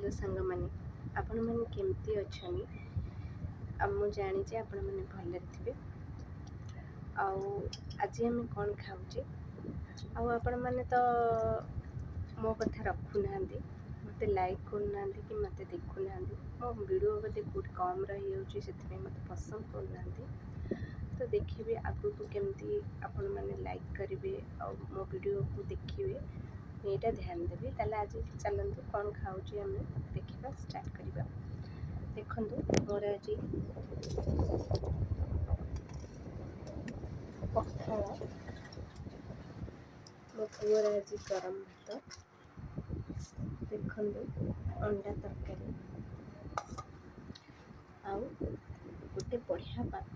hello सांग मैंने आपण मैंने केमती अच्छा मु जानी आपण मैंने भल थे आज आम कौन खाऊे आपण मैंने तो मो कथा रखुना मत लाइक करना कि मत देखुना मो वीडियो बोधे कौट कम रही से मत पसंद करना तो देखिए आगु को केमती आपण मैंने लाइक करेंगे और मो वीडियो को देखिए ये ध्यान देवी ताले आज चलते कौन खाऊँ आम देखा स्टार्ट करवा देखु मोर आज पखाल मो पुअर आज गरम भात देखु अंडा तरकारी आउ गोटे बढ़िया पाग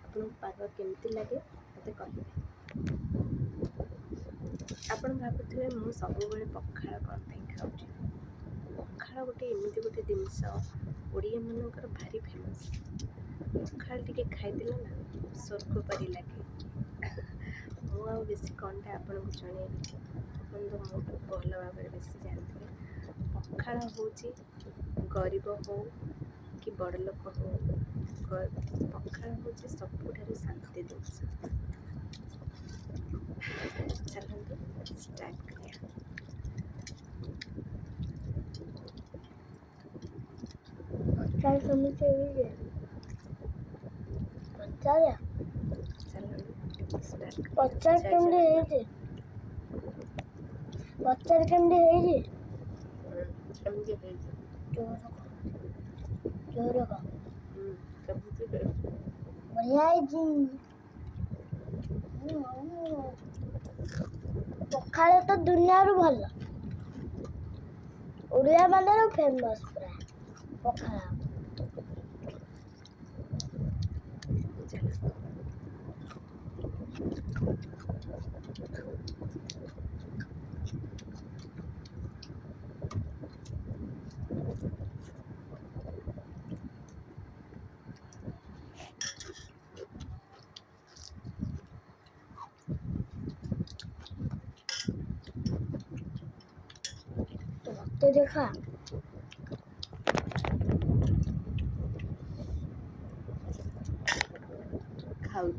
आपन पाग केमती लगे मत कहे आपण भावुवे मु सब पखाल कौन खाऊँ पखाल गोटे एमती गोटे जिनस ओडिया मानकर भारी फेमस पखाल टी खाईदेला ना स्वर्ग परी लगे मु बेसी कौनटा आपन को जनइबी अपन तो मोटू भल भाव बेसी जानते पखाल हूँ गरीब हो कि बड़ लोक हो पखाल हूँ सबुठ शांति जिनस चलते स्टार्ट करिया पचास कमी पचास केमती पचास केमती जोर का बढ़िया पखाल तो दुनिया भल ओडिया मान फेमस पूरा पखाल तो देखा खाऊँ